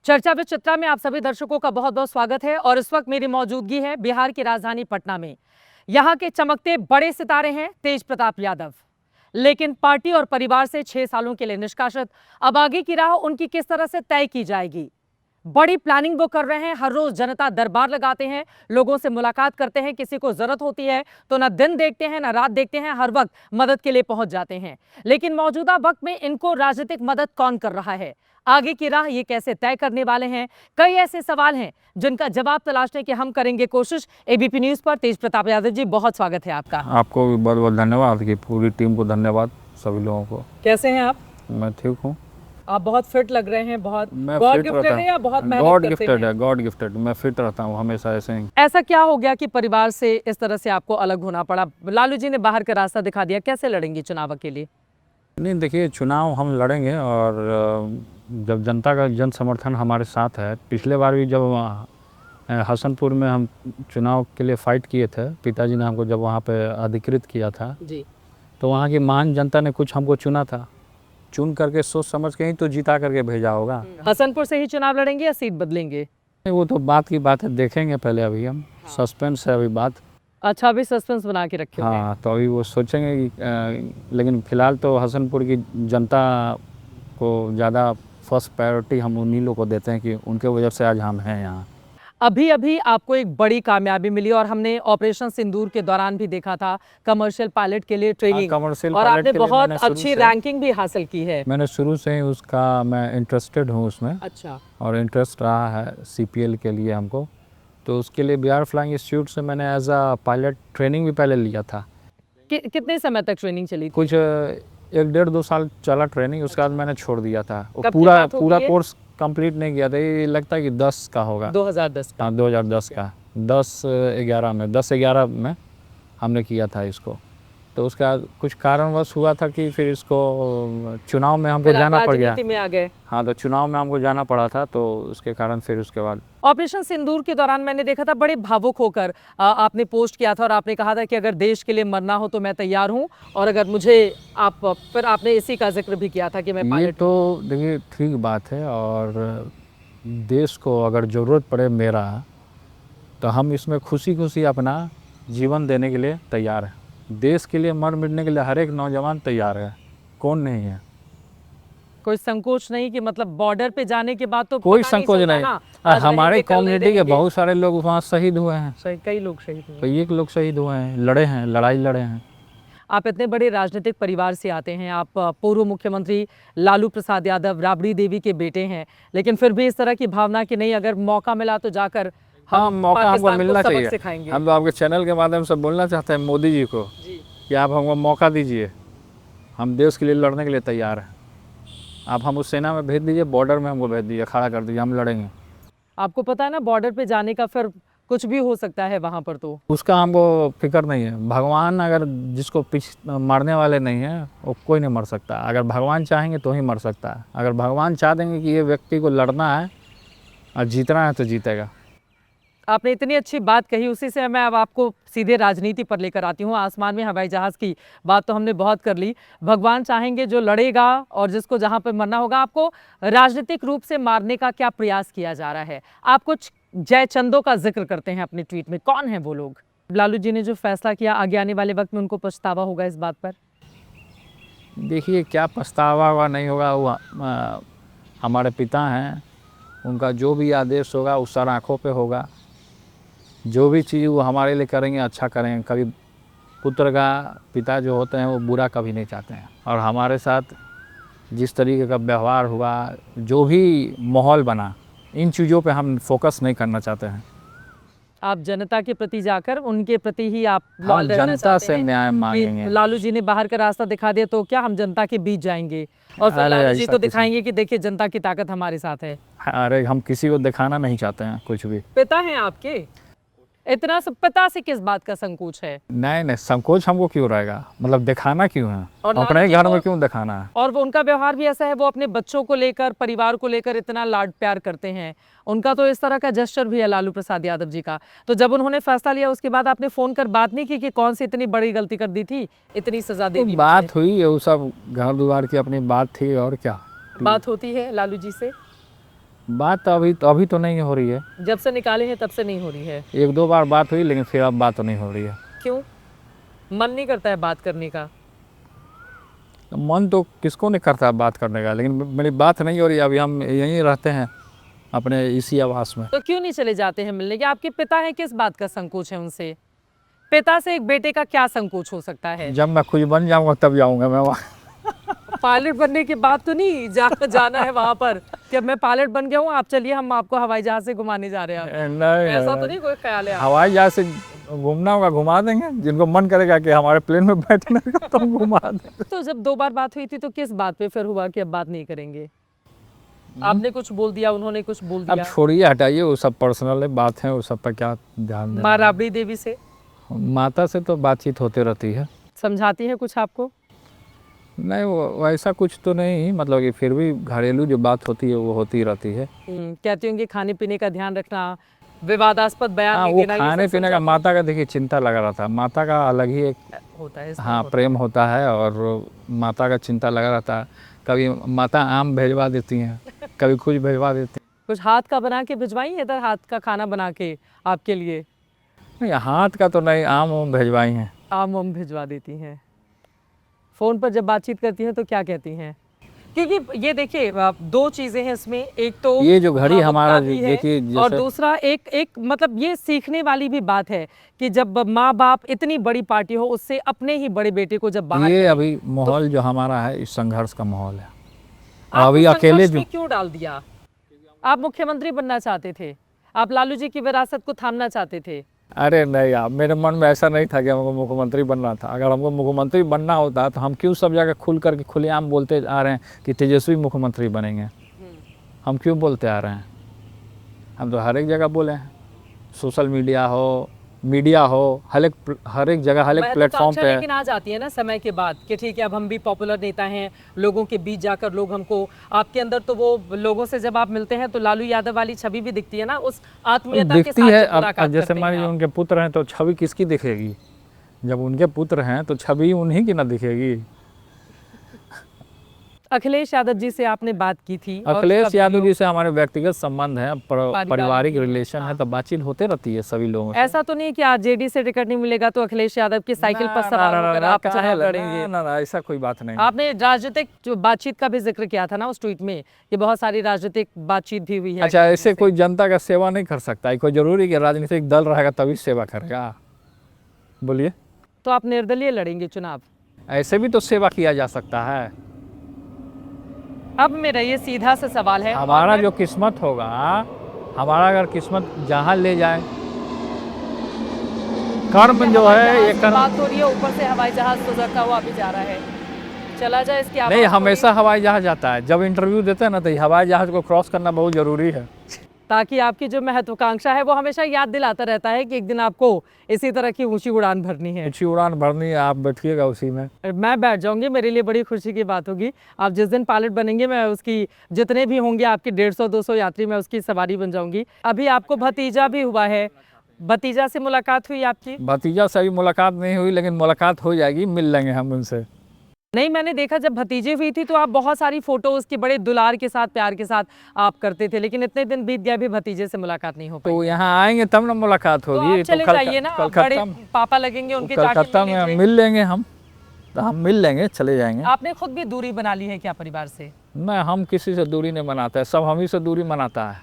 चर्चा विद चित्रा में आप सभी दर्शकों का बहुत बहुत स्वागत है। और इस वक्त मेरी मौजूदगी है बिहार की राजधानी पटना में। यहाँ के चमकते बड़े सितारे हैं तेज प्रताप यादव, लेकिन पार्टी और परिवार से 6 सालों के लिए निष्कासित। अब आगे की राह उनकी किस तरह से तय की जाएगी, बड़ी प्लानिंग वो कर रहे हैं। हर रोज जनता दरबार लगाते हैं, लोगों से मुलाकात करते हैं, किसी को जरूरत होती है तो ना दिन देखते हैं ना रात देखते हैं, हर वक्त मदद के लिए पहुंच जाते हैं। लेकिन मौजूदा वक्त में इनको राजनीतिक मदद कौन कर रहा है, आगे की राह ये कैसे तय करने वाले हैं, कई ऐसे सवाल हैं जिनका जवाब तलाशने की हम करेंगे कोशिश। एबीपी न्यूज पर तेज प्रताप यादव जी, बहुत स्वागत है आपका। आपको भी बहुत बहुत धन्यवाद, की पूरी टीम को धन्यवाद, सभी लोगों को। कैसे हैं आप? मैं ठीक हूँ। आप बहुत फिट लग रहे हैं। बहुत गॉड गिफ्टेड है या बहुत मेहनत गॉड करते गिफ्टेड हैं? है, गॉड गिफ्टेड। मैं फिट रहता हूँ हमेशा ऐसे ही। ऐसा क्या हो गया कि परिवार से इस तरह से आपको अलग होना पड़ा? लालू जी ने बाहर का रास्ता दिखा दिया, कैसे लड़ेंगे चुनाव के लिए? नहीं, देखिए, चुनाव हम लड़ेंगे और जब जनता का जन समर्थन हमारे साथ है। पिछले बार भी जब हसनपुर में हम चुनाव के लिए फाइट किए थे, पिताजी ने हमको जब वहाँ पे अधिकृत किया था जी, तो वहाँ की महान जनता ने कुछ हमको चुना था, चुन करके सोच समझ के ही तो जीता करके भेजा होगा। हसनपुर से ही चुनाव लड़ेंगे या सीट बदलेंगे? नहीं, वो तो बात की बात है, देखेंगे पहले। अभी हम सस्पेंस है अभी बात। अच्छा, अभी सस्पेंस बना के रखे हुए हैं। हाँ, तो अभी वो सोचेंगे लेकिन फिलहाल तो हसनपुर की जनता को ज़्यादा फर्स्ट प्रायोरिटी हम उन्हीं लोगों को देते हैं कि उनके वजह से आज हम हैं यहाँ। अभी अभी आपको एक बड़ी कामयाबी मिली और हमने ऑपरेशन सिंदूर के दौरान भी देखा था कमर्शियल पायलट के लिए ट्रेनिंग, कमर्शियल और पायलट आपने के लिए बहुत मैंने शुरू अच्छी से- रैंकिंग भी हासिल की है। मैंने शुरू से ही उसका मैं इंटरेस्टेड हूँ उसमें, अच्छा, और इंटरेस्ट रहा है सीपीएल के लिए हमको। तो उसके लिए बिहार फ्लाइंग इंस्टीट्यूट से मैंने एज अ पायलट ट्रेनिंग भी पहले लिया था। कितने समय तक ट्रेनिंग चली थी? कुछ 1-1.5-2 साल चला ट्रेनिंग, उसके बाद मैंने छोड़ दिया था। कब की पूरा बात होगी पूरा ये? कोर्स कंप्लीट नहीं किया था। ये लगता है कि 10 का होगा। 2010 का। हाँ, 2010 का, 10-11 में हमने किया था इसको। तो उसका कुछ कारणवश हुआ था कि फिर इसको चुनाव में हमको जाना पड़ गया। राजनीति में आ गए। हाँ, तो चुनाव में हमको जाना पड़ा था, तो उसके कारण फिर उसके बाद ऑपरेशन सिंदूर के दौरान मैंने देखा था बड़े भावुक होकर आपने पोस्ट किया था और आपने कहा था कि अगर देश के लिए मरना हो तो मैं तैयार हूं, और अगर मुझे आप, फिर आपने इसी का जिक्र भी किया था कि मैं ये पायलट तो देखिए ठीक बात है। और देश को अगर ज़रूरत पड़े मेरा, तो हम इसमें खुशी खुशी अपना जीवन देने के लिए तैयार हैं। देश के लिए मर मिटने के लिए हर एक नौजवान तैयार है, कौन नहीं है। कोई संकोच नहीं कि मतलब बॉर्डर पे जाने के बाद तो कोई पता संकोच चलता नहीं। ना, आज हमारे रहेंगे, कल नहीं कम्युनिटी के रहेंगे। बहुत सारे लोग वहाँ शहीद हुए हैं। सही, कई लोग शहीद हुए। कई एक लोग शहीद हुए हैं, लड़े हैं, लड़ाई लड़े हैं। आप इतने बड़े राजनीतिक परिवार से आते हैं, आप पूर्व मुख्यमंत्री लालू प्रसाद यादव, राबड़ी देवी के बेटे हैं, लेकिन फिर भी इस तरह की भावना कि नहीं, अगर मौका मिला तो जाकर हाँ, मौका हमको पाकिस्तान को मिलना सबक चाहिए। सिखाएंगे। हम तो आपके चैनल के माध्यम से बोलना चाहते हैं मोदी जी को कि आप हमको मौका दीजिए, हम देश के लिए लड़ने के लिए तैयार हैं। आप हम उस सेना में भेज दीजिए, बॉर्डर में हमको भेज दीजिए, खड़ा कर दीजिए, हम लड़ेंगे। आपको पता है ना, बॉर्डर पे जाने का फिर कुछ भी हो सकता है वहां पर, तो उसका हमको फिक्र नहीं है। भगवान अगर जिसको मारने वाले नहीं है, वो कोई नहीं मर सकता। अगर भगवान चाहेंगे तो ही मर सकता है। अगर भगवान चाह देंगे कि ये व्यक्ति को लड़ना है और जीतना है तो जीतेगा। आपने इतनी अच्छी बात कही, उसी से मैं अब आपको सीधे राजनीति पर लेकर आती हूँ। आसमान में हवाई जहाज की बात तो हमने बहुत कर ली। भगवान चाहेंगे जो लड़ेगा और जिसको जहां पर मरना होगा। आपको राजनीतिक रूप से मारने का क्या प्रयास किया जा रहा है? आप कुछ जयचंदों का जिक्र करते हैं अपने ट्वीट में, कौन है वो लोग? लालू जी ने जो फैसला किया, आगे आने वाले वक्त में उनको पछतावा होगा इस बात पर? देखिए, क्या पछतावा हुआ नहीं होगा, वो हमारे पिता हैं। उनका जो भी आदेश होगा वो सर आँखों पे होगा। जो भी चीज़ वो हमारे लिए करेंगे, अच्छा करेंगे। कभी पुत्र का पिता जो होते हैं वो बुरा कभी नहीं चाहते हैं। और हमारे साथ जिस तरीके का व्यवहार हुआ, जो भी माहौल बना, इन चीज़ों पे हम फोकस नहीं करना चाहते हैं। आप जनता के प्रति जाकर उनके प्रति ही आप हम लॉयल रहना जनता चाहते से हैं न्याय कि मांगेंगे। लालू जी ने बाहर का रास्ता दिखा दिया तो क्या हम जनता के बीच जाएंगे और फिर अरे लालू जी ऐसा तो कुछ दिखाएंगे कि देखिए जनता की ताकत हमारे साथ है? अरे, हम किसी को दिखाना नहीं चाहते हैं कुछ भी। पिता हैं आपके, इतना सब पिता से किस बात का संकोच है? नहीं, संकोच हमको क्यों रहेगा? मतलब दिखाना क्यों है? और अपने लालू जी घर में को- क्यों दिखाना है? और वो उनका व्यवहार भी ऐसा है, वो अपने बच्चों को लेकर, परिवार को लेकर इतना लाड प्यार करते हैं। उनका तो इस तरह का जेस्चर भी है लालू प्रसाद यादव जी का। तो जब उन्होंने फैसला लिया उसके बाद आपने फोन कर बात नहीं की कि कौन सी इतनी बड़ी गलती कर दी थी, इतनी सजा दे तो दी? बात हुई, वो सब घर द्वार की अपनी बात थी, और क्या। बात होती है लालू जी से? बात अभी तो नहीं हो रही है। जब से निकाले हैं तब से नहीं हो रही है। 1-2 बार बात हुई, लेकिन फिर अब बात तो नहीं हो रही है। क्यों? मन नहीं करता है बात करने का? मन तो किसको नहीं करता बात करने का, लेकिन मेरी बात नहीं हो रही। अभी हम यहीं रहते हैं अपने इसी आवास में। तो क्यों नहीं चले जाते हैं मिलने के? आपके पिता हैं, किस बात का संकोच है उनसे? पिता से एक बेटे का क्या संकोच हो सकता है? जब मैं खुद बन जाऊंगा तब जाऊंगा मैं वहाँ। पायलट बनने के बाद तो नहीं जाना है वहां पर कि अब मैं पायलट बन गया हूँ, आप चलिए हम आपको हवाई जहाज से घुमाने जा रहे हैं। नहीं, ऐसा तो नहीं कोई ख्याल है? हवाई जहाज से घूमना होगा घुमा देंगे, जिनको मन करेगा कि हमारे प्लेन में बैठने का तो हम घुमा देंगे। तो जब 2 बार बात हुई थी तो किस बात पे फिर हुआ कि अब बात नहीं करेंगे? आपने कुछ बोल दिया, उन्होंने कुछ बोल अब दिया? छोड़िए, हटाइए, वो सब पर्सनल बात है, वो सब पर क्या ध्यान देना। माँ राबड़ी देवी से माता से तो बातचीत होती रहती है। समझाती है कुछ आपको? नहीं, वो वैसा कुछ तो नहीं, मतलब कि फिर भी घरेलू जो बात होती है वो होती रहती है। कहती होंगी खाने पीने का ध्यान रखना, विवादास्पद बयान हाँ, नहीं वो देना, ये खाने सब पीने का समझाती माता का देखिए चिंता लगा रहा था। माता का अलग ही एक होता है इसमें हाँ होता प्रेम होता है, और माता का चिंता लगा रहता है। कभी माता आम भेजवा देती हैं, कभी कुछ भेजवा देती हैं। कुछ हाथ का बना के भिजवाई है इधर, हाथ का खाना बना के आपके लिए? नहीं, हाथ का तो नहीं, आम भेजवाई हैं। आम भिजवा देती हैं। फ़ोन पर जब बातचीत करती हैं तो क्या कहती हैं? क्योंकि ये देखिए 2 चीज़ें हैं इसमें, एक तो ये जो घड़ी भावुकता हमारा भी है, देखिए और जैसे दूसरा एक मतलब ये सीखने वाली भी बात है कि जब माँ बाप इतनी बड़ी पार्टी हो उससे अपने ही बड़े बेटे को जब बाहर ये करें, अभी माहौल जो हमारा है इस संघर्ष का माहौल है। आपको अभी अकेले संघर्ष जो में क्यों डाल दिया? आप मुख्यमंत्री बनना चाहते थे, आप लालू जी की विरासत को थामना चाहते थे। अरे नहीं यार, मेरे मन में ऐसा नहीं था कि हमको मुख्यमंत्री बनना था। अगर हमको मुख्यमंत्री बनना होता तो हम क्यों सब जगह खुल करके खुलेआम बोलते आ रहे हैं कि तेजस्वी मुख्यमंत्री बनेंगे? हम क्यों बोलते आ रहे हैं? हम तो हर एक जगह बोले हैं, सोशल मीडिया हो, हर एक जगह, हर एक प्लेटफॉर्म पे। लेकिन आ जाती है ना समय के बाद कि ठीक है अब हम भी पॉपुलर नेता हैं, लोगों के बीच जाकर लोग हमको, आपके अंदर तो वो लोगों से जब आप मिलते हैं तो लालू यादव वाली छवि भी दिखती है ना, उस आत्मीयता के दिखती साथ है। जब मुलाकात अब जैसे करते मान हैं लीजिए आप। उनके पुत्र हैं तो छवि किसकी दिखेगी? जब उनके पुत्र हैं तो छवि उन्हीं की ना दिखेगी। अखिलेश यादव जी से आपने बात की थी, और अखिलेश उसका यादव वीडियो- जी से हमारे व्यक्तिगत संबंध हैं, पारिवारिक रिलेशन है, तो बातचीत होते रहती है सभी लोगों से। ऐसा तो नहीं कि आज जेडी से टिकट नहीं मिलेगा तो अखिलेश यादव की साइकिल पर सवार होकर आप चुनाव लड़ेंगे? ना, ऐसा कोई बात नहीं। आपने राजनीतिक जो बातचीत का भी जिक्र किया था ना उस ट्वीट में कि बहुत सारी राजनीतिक बातचीत भी हुई है। अच्छा, ऐसे कोई जनता का सेवा नहीं कर सकता है? कोई जरूरी कि राजनीतिक दल रहेगा तभी सेवा करेगा? बोलिए। तो आप निर्दलीय लड़ेंगे चुनाव? ऐसे भी तो सेवा किया जा सकता है। अब मेरा ये सीधा सा सवाल है, हमारा जो किस्मत होगा, हमारा अगर किस्मत जहाँ ले जाए, कर्म जो है ये कर्म। बात हो रही है, ऊपर से हवाई जहाज तो उड़ता हुआ भी जा रहा है, चला जाए इसकी आवाज़ नहीं, थोड़ी- हमेशा हवाई जहाज जाता है। जब इंटरव्यू देते हैं ना तो हवाई जहाज को क्रॉस करना बहुत ज़रूरी है, ताकि आपकी जो महत्वाकांक्षा है वो हमेशा याद दिलाता रहता है कि एक दिन आपको इसी तरह की ऊंची उड़ान भरनी है। ऊँची उड़ान भरनी है, आप बैठिएगा उसी में। मैं बैठ जाऊंगी, मेरे लिए बड़ी खुशी की बात होगी। आप जिस दिन पायलट बनेंगे मैं उसकी, जितने भी होंगे आपके 150-200 यात्री, मैं उसकी सवारी बन जाऊंगी। अभी आपको भतीजा भी हुआ है, भतीजा से मुलाकात हुई आपकी? भतीजा से अभी मुलाकात नहीं हुई, लेकिन मुलाकात हो जाएगी, मिल लेंगे हम उनसे। नहीं, मैंने देखा जब भतीजे हुई थी तो आप बहुत सारी फोटोज के बड़े दुलार के साथ, प्यार के साथ आप करते थे, लेकिन इतने दिन बीत गए भी भतीजे से मुलाकात नहीं हो पाई। तो यहाँ आएंगे तब ना मुलाकात तो होगी। आप चले जाइए ना, आप बड़े पापा लगेंगे, उनके जाके कलकत्ता मिल में लीजिए। मिल लेंगे हम, तो हम मिल लेंगे, चले जाएंगे। आपने खुद भी दूरी बना ली है क्या परिवार से? मैं हम किसी से दूरी नहीं मनाते, सब हम ही से दूरी मनाता है।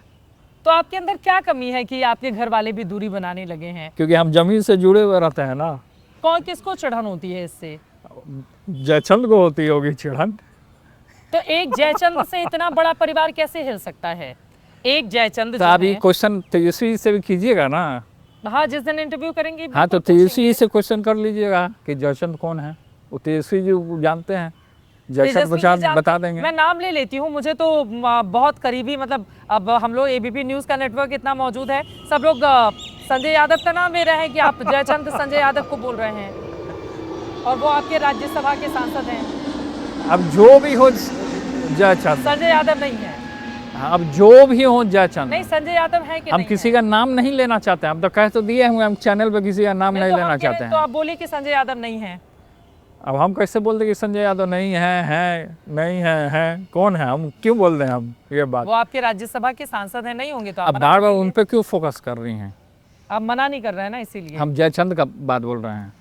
तो आपके अंदर क्या कमी है कि आपके घर वाले भी दूरी बनाने लगे हैं? क्योंकि हम जमीन से जुड़े हुए रहते हैं ना। कौन किसको चिढ़न होती है इससे? जयचंद को होती होगी चिढ़न। तो एक जयचंद से इतना बड़ा परिवार कैसे हिल सकता है? एक जयचंद तो जो आप ये है- क्वेश्चन तेजस्वी से भी कीजिएगा ना। हाँ, जिस दिन इंटरव्यू करेंगे हाँ, तो बिल्कुल तेजस्वी से क्वेश्चन कर लीजिएगा कि जयचंद कौन है। वो तेजस्वी जी जानते हैं, जयचंद तेजस्वी जी प्रसाद बता देंगे। मैं नाम ले लेती हूँ, मुझे तो बहुत करीबी, मतलब अब हम लोग एबीपी न्यूज़ का नेटवर्क इतना मौजूद है, सब लोग संजय यादव का नाम ले रहे हैं कि आप जयचंद संजय यादव को बोल रहे हैं, और वो आपके राज्यसभा के सांसद हैं। अब जो भी हो जयचंद, संजय यादव नहीं है? अब जो भी हो जयचंद। नहीं, संजय यादव है कि हम नहीं किसी है? का नाम नहीं लेना चाहते हैं। हम तो कह तो दिए हुए, हम चैनल पे किसी का नाम नहीं तो लेना हम कह रहे- चाहते तो हैं। आप बोलिए कि संजय यादव नहीं है। अब हम कैसे बोल दें कि संजय यादव नहीं है नहीं है कौन है, हम क्यों बोल रहे हैं हम ये बात। वो आपके राज्यसभा के सांसद हैं, नहीं होंगे तो आप अब मना बार कर बार देंगे। उन पे क्यों फोकस कर रही हैं। आप मना नहीं कर रहे हैं ना, इसीलिए। हम जयचंद का बात बोल रहे हैं,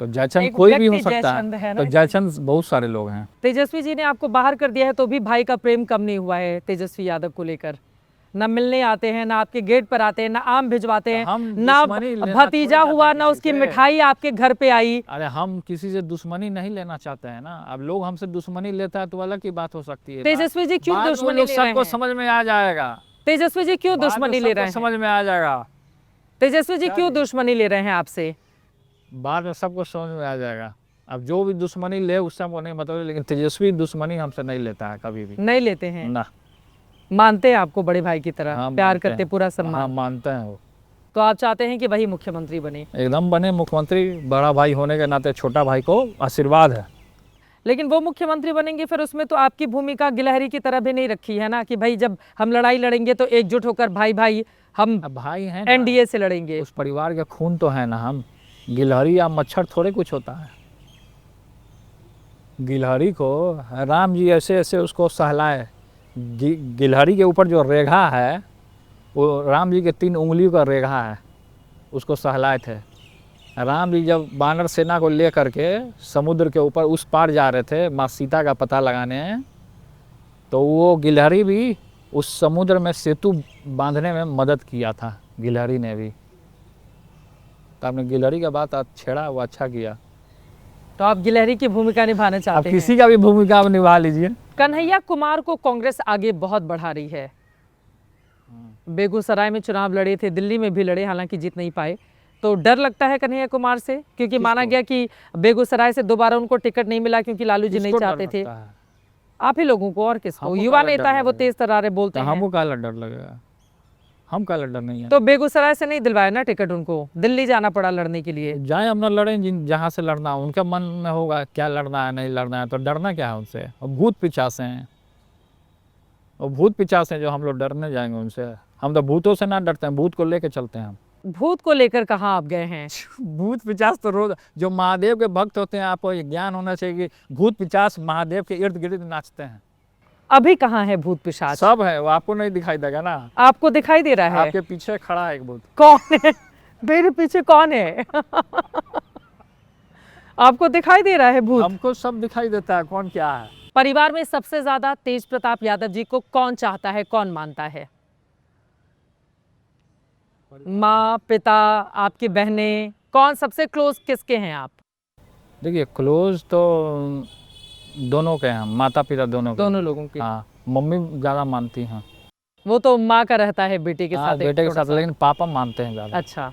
तो जयचंद एक कोई भी हो व्यक्ति सकता जयचंद है है, ना। तो जयचंद बहुत सारे लोग हैं। तेजस्वी जी ने आपको बाहर कर दिया है तो भी भाई का प्रेम कम नहीं हुआ है तेजस्वी यादव को लेकर। ना मिलने आते हैं, ना आपके गेट पर आते हैं, ना आम भिजवाते हैं, हम ना दुश्मनी लेना भतीजा थोड़ी हुआ, चाहते ना हैं उसकी किसी से। मिठाई आपके घर पे आई। अरे हम किसी से दुश्मनी नहीं लेना चाहते हैं ना। अब लोग हमसे दुश्मनी लेता है तो अलग की बात हो सकती है। तेजस्वी जी क्यों बाद में दुश्मनी लोग ले रहे सबको हैं? समझ में आ जाएगा। तेजस्वी जी क्यों बाद में दुश्मनी ले सबको रहे हैं? समझ में आ जाएगा। तेजस्वी जी क्यों दुश्मनी ले रहे हैं आपसे? बाद में सबको समझ में आ जाएगा। अब जो भी दुश्मनी ले उससे हमको नहीं मतलब, लेकिन तेजस्वी दुश्मनी हमसे नहीं लेता है कभी भी। नहीं लेते हैं, ना, मानते हैं आपको बड़े भाई की तरह, हाँ, प्यार मानते करते, हैं। पूरा हाँ सम्मान। मानते हैं वो। तो आप चाहते हैं कि वही मुख्यमंत्री बने? एकदम बने मुख्यमंत्री। बड़ा भाई होने के नाते छोटा भाई को आशीर्वाद है। लेकिन वो मुख्यमंत्री बनेंगे फिर उसमें तो आपकी भूमिका गिलहरी की तरह भी नहीं रखी है ना, कि भाई जब हम लड़ाई लड़ेंगे तो एकजुट होकर भाई भाई हम अब भाई हैं ना, एनडीए से लड़ेंगे। उस परिवार के खून तो है ना हम। गिलहरी या मच्छर थोड़े कुछ होता है। गिलहरी को राम जी ऐसे ऐसे उसको सहलाए। गिलहरी के ऊपर जो रेखा है वो राम जी के 3 उंगलियों का रेखा है, उसको सहलाए थे। राम जी जब वानर सेना को ले करके समुद्र के ऊपर उस पार जा रहे थे माँ सीता का पता लगाने, तो वो गिलहरी भी उस समुद्र में सेतु बांधने में मदद किया था, गिलहरी ने भी। तो आपने गिलहरी का बात आज छेड़ा, वो अच्छा किया। तो आप गिलहरी की भूमिका निभाना आप चाहते हैं? किसी का भी भूमिका आप निभा लीजिए। कन्हैया कुमार को कांग्रेस आगे बहुत बढ़ा रही है। बेगूसराय में चुनाव लड़े थे, दिल्ली में भी लड़े, हालांकि जीत नहीं पाए। तो डर लगता है कन्हैया कुमार से, क्योंकि माना गया कि बेगूसराय से दोबारा उनको टिकट नहीं मिला क्योंकि लालू जी नहीं किसको डर चाहते थे। लगता है? आप ही लोगों को, और किसको? हमको युवा काला डर नेता है वो, लगेगा। तेज तर्रारे बोलते तो हैं। हमको काला डर लगेगा? हम काला डर नहीं है। तो बेगूसराय से नहीं दिलवाया ना टिकट उनको, दिल्ली जाना पड़ा लड़ने के लिए। जाए हम ना लड़ें, जिन जहाँ से लड़ना हो। उनके मन में होगा क्या लड़ना है नहीं लड़ना है, तो डरना क्या है उनसे। और भूत पिचास हैं, और भूत पिचास हैं जो हम लोग डरने जाएंगे उनसे। हम तो भूतों से ना डरते हैं, भूत को लेके चलते हैं हम। भूत को लेकर कहाँ आप गए हैं? भूत पिचास तो रोज जो महादेव के भक्त होते हैं, आपको ये ज्ञान होना चाहिए कि भूत पिचास महादेव के इर्द गिर्द नाचते हैं। अभी कहाँ है भूत पिशाच? सब है, वो आपको नहीं दिखाई देगा ना। आपको दिखाई दे रहा है? आपके पीछे खड़ा है एक भूत। कौन है? मेरे पीछे कौन है? आपको दिखाई दे रहा है भूत? हमको सब दिखाई देता है, कौन क्या है। परिवार में सबसे ज्यादा तेज प्रताप यादव जी को कौन चाहता है, कौन मानता है? माँ, पिता, आपकी बहनें, कौन सबसे क्लोज किसके हैं आप? देखिए क्लोज तो दोनों के हैं, माता पिता दोनों के। दोनों लोगों के। हाँ, मम्मी ज़्यादा मानती हैं। वो तो माँ का रहता है बेटे के हाँ, साथ, एक बेटे के थोड़ा साथ, सा। लेकिन पापा मानते हैं ज़्यादा। अच्छा,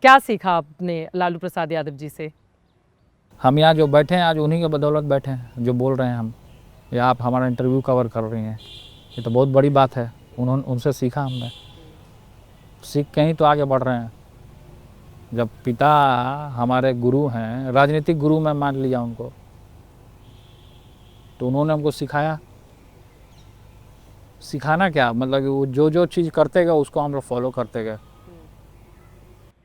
क्या सीखा आपने लालू प्रसाद यादव जी से? हम यहाँ जो बैठे हैं आज उन्हीं के बदौलत बैठे हैं, जो बोल रहे हैं हम, या आप हमारा इंटरव्यू कवर कर रही हैं, ये तो बहुत बड़ी बात है। उनसे सीखा हमने, सीख के ही तो आगे बढ़ रहे हैं। जब पिता हमारे गुरु हैं, राजनीतिक गुरु मैं मान लिया उनको, तो उन्होंने हमको सिखाया। सिखाना क्या मतलब कि वो जो जो चीज़ करते गए उसको हम लोग फॉलो करते गए।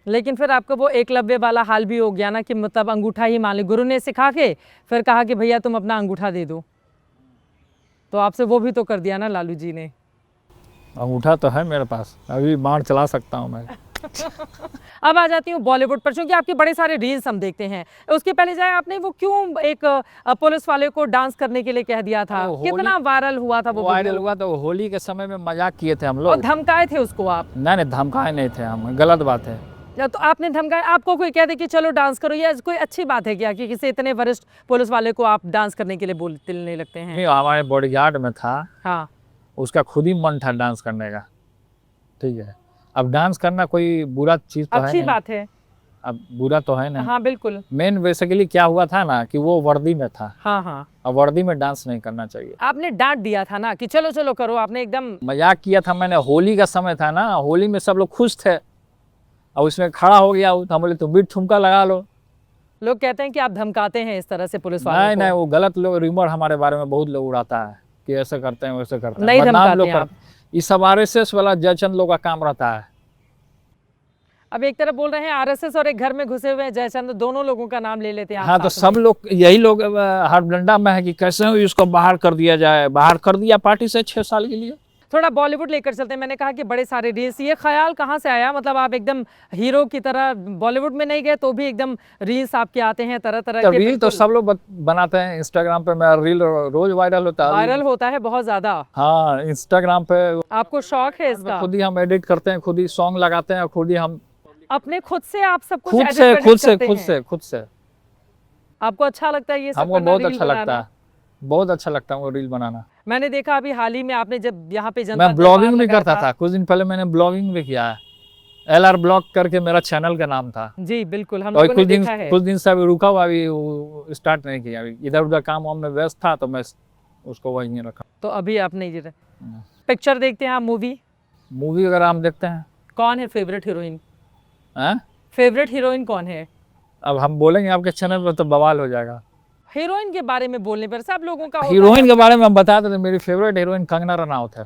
लेकिन फिर आपका वो एकलव्य वाला हाल भी हो गया ना, कि मतलब अंगूठा ही मान ली, गुरु ने सिखा के फिर कहा कि भैया तुम अपना अंगूठा दे दो, तो आपसे वो भी तो कर दिया ना लालू जी ने। अंगूठा तो है मेरे पास, अभी बाण चला सकता हूँ मैं। अब आ जाती हूँ बॉलीवुड पर, क्योंकि आपके बड़े सारे रील्स हम देखते हैं। उसके पहले जाए, आपने वो क्यों एक पुलिस वाले को डांस करने के लिए कह दिया था? कितना वायरल हुआ था वो वायरल वीडियो? हुआ तो होली के समय में मजाक किए थे हम और लोग। धमकाए थे उसको आप? नहीं धमकाए नहीं थे हम, गलत बात है। या तो आपने धमकाया, आपको कोई कह दे कि चलो डांस करो, या कोई अच्छी बात है क्या कि किसी इतने वरिष्ठ पुलिस वाले को आप डांस करने के लिए बोलने लगते हैं? नहीं, हमारे बॉडीगार्ड में था, हाँ, उसका खुद ही मन था डांस करने का। ठीक है, अब डांस करना कोई बुरा चीज़ तो है अच्छी नहीं। बात है। अब बुरा तो है नहीं। हाँ बिल्कुल। मेन बेसिकली क्या हुआ था ना कि वो वर्दी में था। हाँ हाँ, अब वर्दी में डांस नहीं करना चाहिए। आपने डांट दिया था ना कि चलो चलो करो, आपने एकदम। मजाक किया था मैंने, होली का समय था ना, होली में सब लोग खुश थे, और उसमें खड़ा हो गया तो हम बोले तुम भी ठुमका लगा लो। लोग कहते हैं कि आप धमकाते हैं इस तरह से पुलिस वालों नहीं को। नहीं, वो गलत लोग रिमोट हमारे बारे में बहुत लोग उड़ाता है कि ऐसे करते हैं वैसे करते हैं। नहीं बदनाम धमकाते लोग हैं आप? ये सब RSS वाला जयचंद लोग का काम रहता है। अब एक तरफ बोल रहे हैं आरएसएस और एक घर में घुसे हुए हैं जयचंद्र, दोनों लोगों का नाम ले लेते हैं आप हाँ तो साथ में। सब लोग यही लोग हड़बड़ाहट में है कि कैसे हो इसको बाहर कर दिया जाए। बाहर कर दिया पार्टी से 6 साल के लिए। थोड़ा बॉलीवुड लेकर चलते हैं। मैंने कहा कि बड़े सारे रील्स, ये ख्याल कहाँ से आया? मतलब आप एकदम हीरो की तरह बॉलीवुड में नहीं गए तो भी एकदम रील्स आपके आते हैं तरह तरह के। रील तो सब लोग बनाते हैं। इंस्टाग्राम पे मेरा रील रोज वायरल होता है। वायरल होता है बहुत ज्यादा। हाँ इंस्टाग्राम पे आपको शौक है इसका? खुद ही हम एडिट करते हैं, खुद ही सॉन्ग लगाते हैं, खुद ही हम अपने खुद से आप सब कुछ खुद edit से करते हैं? खुद से आपको अच्छा लगता है ये सब हमको करना, बहुत रील अच्छा लगता बनाना? है। बहुत अच्छा लगता है वो रील बनाना। मैंने देखा अभी हाल ही में आपने जब यहाँ पे जनता मैं दरबार ब्लॉगिंग भी लगाया करता था। कुछ दिन पहले मैंने ब्लॉगिंग भी किया है। LR ब्लॉग करके मेरा चैनल का नाम था। जी बिल्कुल, हम और लोगों ने देखा है। कुछ दिन से अभी रुका हुआ, अभी स्टार्ट नहीं किया। अभी इधर उधर काम वाम में व्यस्त था तो मैं उसको वहीं रखा। तो अभी आप नहीं जी पिक्चर देखते हैं आप? मूवी वगैरह हम देखते हैं। कौन है फेवरेट हीरोइन? हैं? फेवरेट हीरोइन कौन है? अब हम बोलेंगे आपके चैनल पर तो बवाल हो जाएगा। हीरोइन के बारे में बोलने पर सब लोगों का होता हीरोइन है। के बारे में हम बता देते। मेरी फेवरेट हीरोइन कंगना रनौत है।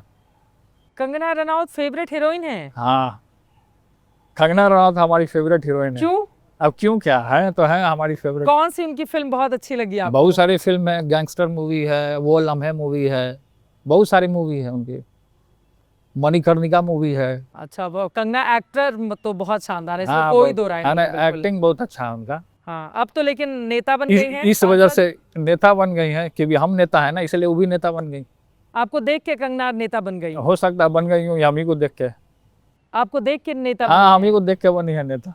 कंगना रनौत फेवरेट हीरोइन है? हाँ कंगना रनौत हमारी फेवरेट हीरोइन है। क्यों? अब क्यों क्या है, तो है हमारी फेवरेट। कौन सी उनकी फिल्म बहुत अच्छी लगी आपको? बहुत सारी फिल्म है। गैंगस्टर मूवी है, वो लम्हे मूवी है, बहुत सारी मूवी है उनकी। मणिकर्णिका मूवी है। अच्छा, वो कंगना एक्टर तो बहुत शानदार है, इसमें हाँ कोई दो राय नहीं है, बिल्कुल। एक्टिंग बहुत अच्छा है उनका। हाँ, अब तो लेकिन नेता बन गई हैं इस वजह सांसद। से नेता बन गई हैं, क्योंकि हम नेता है ना, इसलिए वो भी नेता बन गई। आपको देख के कंगना नेता बन गई? हो सकता है बन गई हूँ, हम ही को देख के। आपको देख के नेता हाँ हम बनी ही है? को देख के बनी है नेता।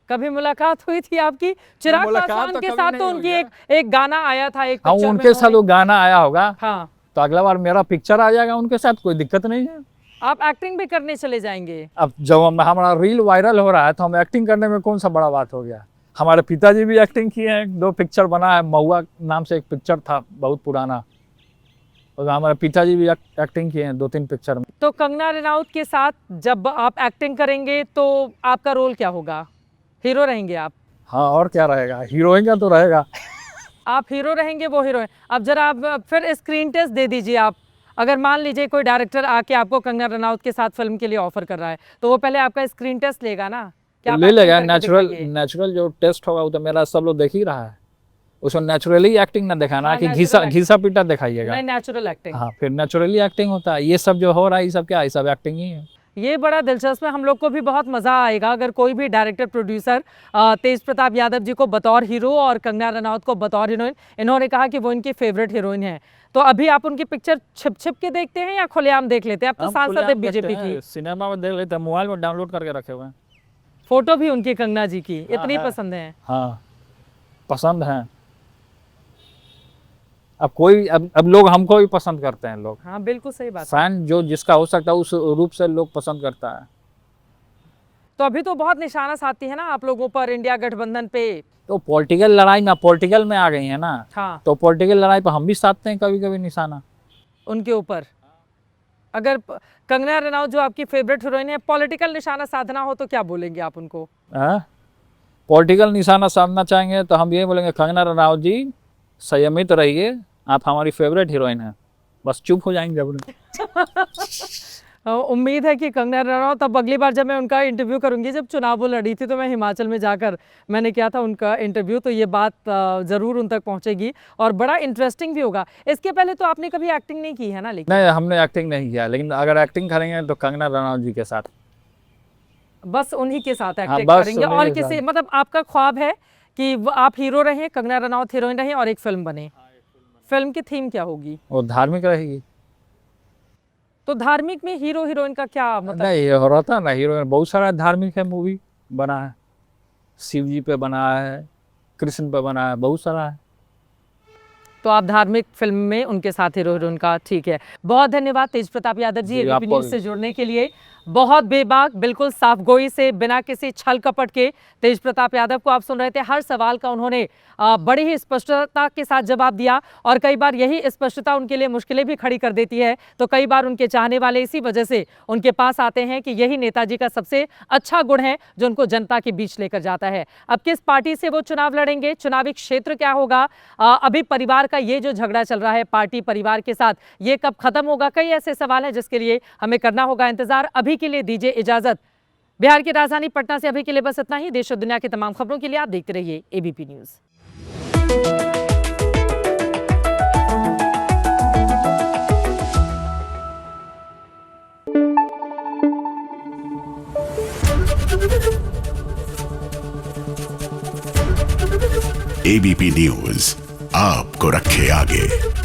कभी मुलाकात हुई थी आपकी चिराग मुलाकात पासवान तो के कभी साथ? नहीं तो हुई उनकी है। एक गाना आया था, एक हाँ पिक्चर में उनके साथ वो उन्होंने- गाना आया होगा। हाँ, तो अगला बार मेरा पिक्चर आ जाएगा उनके साथ, कोई दिक्कत नहीं है। आप एक्टिंग भी करने चले जाएंगे? अब जब हमारा रील वायरल हो रहा है तो हम एक्टिंग करने में कौन सा बड़ा बात हो गया। हमारे पिताजी भी एक्टिंग किए हैं। 2 पिक्चर बना है। महुआ नाम से एक पिक्चर था बहुत पुराना, और हमारे पिताजी भी एक्टिंग किए हैं 2-3 पिक्चर में। तो कंगना रनौत के साथ जब आप एक्टिंग करेंगे तो आपका रोल क्या होगा? हीरो रहेंगे आप? हाँ और क्या रहेगा, हीरोइन का तो रहेगा। आप हीरो रहेंगे, वो हीरोइन। अब जरा आप फिर स्क्रीन टेस्ट दे दीजिए आप। अगर मान लीजिए कोई डायरेक्टर आके आपको कंगना रनौत के साथ फिल्म के लिए ऑफर कर रहा है तो वो पहले आपका स्क्रीन टेस्ट लेगा ना? क्या आप ले acting लेगा। करके दिखाइए? नेचुरल जो टेस्ट होगा वो तो मेरा सब लोग देख ही रहा है। उसमें नेचुरली एक्टिंग ना दिखाना हाँ, कि natural घिसा पीटा दिखाइएगा। नहीं, नेचुरल एक्टिंग। हाँ फिर नेचुरली एक्टिंग होता है। ये सब जो हो रहा है ये सब क्या है, ये सब एक्टिंग ही है। ये बड़ा दिलचस्प है। हम लोग को भी बहुत मज़ा आएगा अगर कोई भी डायरेक्टर प्रोड्यूसर तेज प्रताप यादव जी को बतौर हीरो और कंगना रनौत को बतौर हीरोइन, इन्होंने कहा कि वो इनकी फेवरेट हीरोइन है। तो अभी आप उनकी पिक्चर छिप छिप के देखते हैं या खुलेआम देख लेते हैं? अब तो हम सांसद है खुलेआम बीजेपी देखते हैं, की। सिनेमा में देख लेते हैं, मोबाइल में डाउनलोड करके रखे हुए हैं। फोटो भी उनकी कंगना जी की इतनी हाँ। पसंद है? हाँ पसंद है। अब लोग हमको भी पसंद करते हैं। लोग हाँ बिल्कुल सही बात है। फैन जो जिसका हो सकता है उस रूप से लोग पसंद करता है। तो अभी तो बहुत निशाना साधती है ना आप लोगों पर इंडिया गठबंधन पे। तो पॉलिटिकल लड़ाई में पॉलिटिकल में आ गई है ना, हाँ, तो पॉलिटिकल लड़ाई पर हम भी साधते हैं कभी कभी निशाना। उनके ऊपर अगर कंगना रनौत जो आपकी फेवरेट हीरोइन है पॉलिटिकल निशाना साधना हो तो क्या बोलेंगे आप उनको? पॉलिटिकल निशाना साधना चाहेंगे तो हम ये बोलेंगे, कंगना रनौत जी संयमित रहिए, आप हमारी फेवरेट हीरोइन हैं। बस चुप हो जाएंगे अपने। उम्मीद है कि कंगना रनौत, अब अगली बार जब मैं उनका इंटरव्यू करूंगी, जब चुनाव वो लड़ी थी तो मैं हिमाचल में जाकर मैंने किया था उनका इंटरव्यू, तो ये बात ज़रूर उन तक पहुंचेगी और बड़ा इंटरेस्टिंग भी होगा। इसके पहले तो आपने कभी एक्टिंग नहीं की है ना? लेकिन नहीं हमने एक्टिंग नहीं किया, लेकिन अगर एक्टिंग करेंगे तो कंगना रनौत जी के साथ, बस उन्हीं के साथ हाँ, एक्टिंग बस करेंगे। उन्हीं और के किसी साथ। मतलब आपका ख्वाब है कि आप हीरो रहें, कंगना रनौत हीरोइन रहें और एक फिल्म बने? फिल्म की थीम क्या होगी? वो धार्मिक रहेगी। तो धार्मिक में हीरो हीरोइन का क्या मतलब? नहीं ये हो रहा था ना, हीरोइन बहुत सारा धार्मिक है, मूवी बना है, शिव जी पे बना है, कृष्ण पे बना है, बहुत सारा है। तो आप धार्मिक फिल्म में उनके साथ हीरो हीरोइन का, ठीक है। बहुत धन्यवाद तेज प्रताप यादव जी, जी, एबीपी आपको न्यूज़ से जुड़ने के लिए। बहुत बेबाक, बिल्कुल साफगोई से, बिना किसी छल कपट के तेज प्रताप यादव को आप सुन रहे थे। हर सवाल का उन्होंने बड़ी ही स्पष्टता के साथ जवाब दिया और कई बार यही स्पष्टता उनके लिए मुश्किलें भी खड़ी कर देती है। तो कई बार उनके चाहने वाले इसी वजह से उनके पास आते हैं कि यही नेताजी का सबसे अच्छा गुण है जो उनको जनता के बीच लेकर जाता है। अब किस पार्टी से वो चुनाव लड़ेंगे, चुनावी क्षेत्र क्या होगा, अभी परिवार का ये जो झगड़ा चल रहा है पार्टी परिवार के साथ, ये कब खत्म होगा, कई ऐसे सवाल हैं जिसके लिए हमें करना होगा इंतजार। अभी के लिए दीजिए इजाजत, बिहार की राजधानी पटना से अभी के लिए बस इतना ही। देश और दुनिया की तमाम खबरों के लिए आप देखते रहिए एबीपी न्यूज। एबीपी न्यूज आपको रखे आगे।